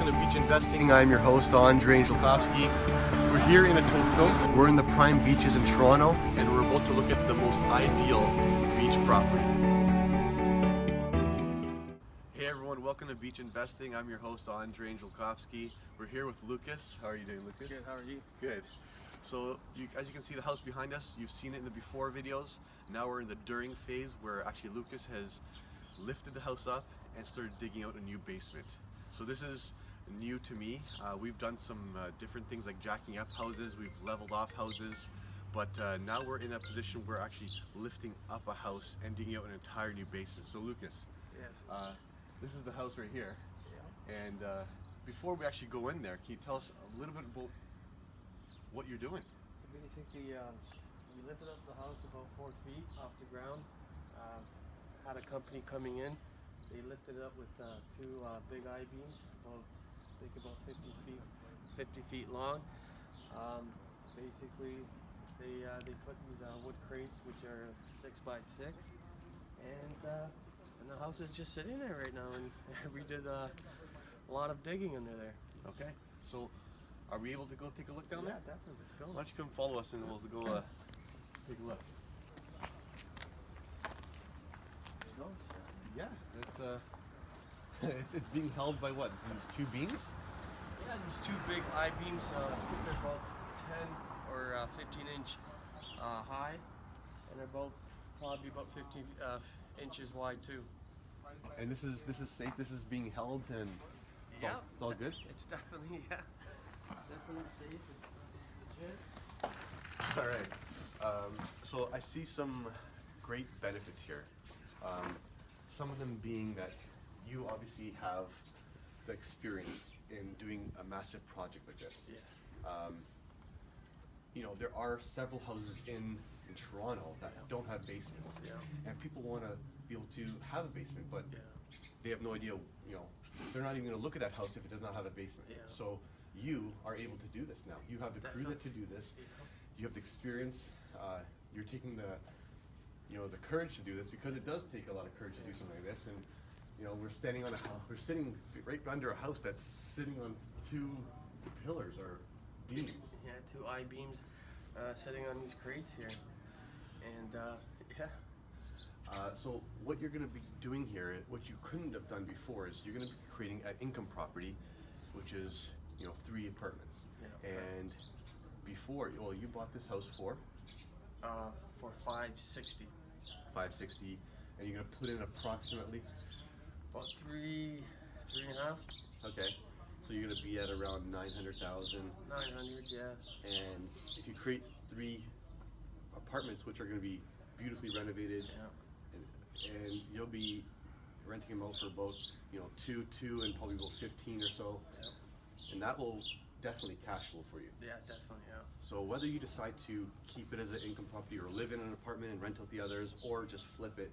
welcome to Beach Investing. I'm your host, Andre Lukasz. We're here in Etobicoke. We're in the prime beaches in Toronto, and we're about to look at the most ideal beach property. Hey everyone, welcome to Beach Investing. I'm your host, Andre Lukasz. We're here with Lukasz. How are you doing, Lukasz? Good, how are you? Good. So, as you can see the house behind us, you've seen it in the before videos. Now we're in the during phase where actually Lukasz has lifted the house up and started digging out a new basement. So this is new to me. We've done some different things like jacking up houses, we've leveled off houses, but now we're in a position where we're actually lifting up a house and digging out an entire new basement. So Lukasz, yes. This is the house right here. Yeah. And before we actually go in there, can you tell us a little bit about what you're doing? So basically, we lifted up the house about 4 feet off the ground. Had a company coming in. They lifted it up with two big I-beams, about 50 feet long. Basically, they put these wood crates, which are 6 by 6, and the house is just sitting there right now. And we did a lot of digging under there. Okay. So, are we able to go take a look down there? Yeah, definitely. Let's go. Why don't you come follow us and we'll go take a look. Go. Yeah, it's being held by what? These two beams? Yeah, there's two big I-beams. I think they're about 10 or 15 inch high, and they're both probably about 15 inches wide too. And this is safe. This is being held, and it's all good. It's definitely it's definitely safe. It's legit. All right. So I see some great benefits here. Some of them being that you obviously have the experience in doing a massive project like this. Yes. You know, there are several houses in Toronto that don't have basements, and people want to be able to have a basement, but they have no idea. You know, they're not even going to look at that house if it does not have a basement. So you are able to do this now. You have the crew to do this. You have the experience. You're taking the courage to do this, because it does take a lot of courage to do something like this. And we're standing on we're sitting right under a house that's sitting on two pillars or beams. Yeah, two I-beams sitting on these crates here, and so what you're going to be doing here, what you couldn't have done before, is you're going to be creating an income property, which is 3 apartments. And before, you bought this house for $560. $560, and you're going to put in approximately about three and a half. Okay, so you're going to be at around 900,000. 900, yeah. And if you create 3 apartments, which are going to be beautifully renovated, and you'll be renting them out for about two and probably about 15 or so, and that will definitely cash flow for you. Yeah, definitely, yeah. So whether you decide to keep it as an income property or live in an apartment and rent out the others, or just flip it,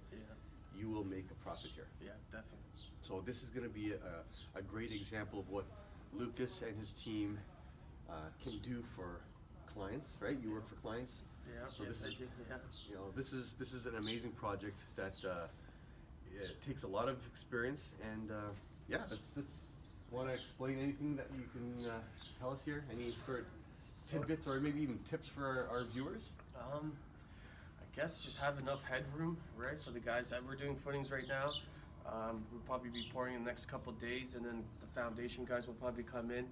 you will make a profit here. Yeah, definitely. So this is going to be a great example of what Lukasz and his team can do for clients, right? You work for clients. Yeah. So this is an amazing project that it takes a lot of experience, and that's want to explain anything that you can tell us here? Any sort of tidbits or maybe even tips for our viewers? I guess just have enough headroom, right, for the guys that we're doing footings right now. We'll probably be pouring in the next couple of days, and then the foundation guys will probably come in.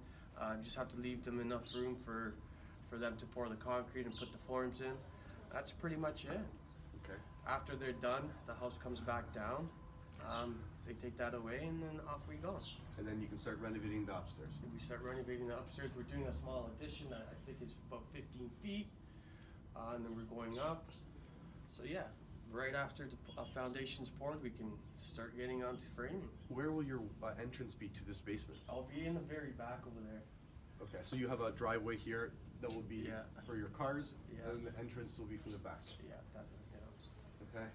Just have to leave them enough room for them to pour the concrete and put the forms in. That's pretty much it. Okay. After they're done, the house comes back down. They take that away, and then off we go. And then you can start renovating the upstairs. We start renovating the upstairs. We're doing a small addition that I think is about 15 feet, and then we're going up. So yeah, right after the foundation's poured, we can start getting onto framing. Where will your entrance be to this basement? I'll be in the very back over there. Okay, so you have a driveway here that will be for your cars, and the entrance will be from the back. Yeah, definitely. Yeah. Okay.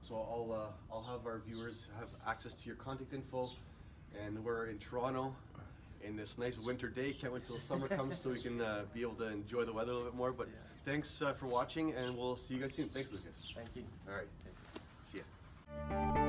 So I'll have our viewers have access to your contact info, and we're in Toronto in this nice winter day. Can't wait till summer comes so we can be able to enjoy the weather a little bit more. But thanks for watching, and we'll see you guys soon. Thanks, Lukasz. Thank you. All right. Thank you. See ya.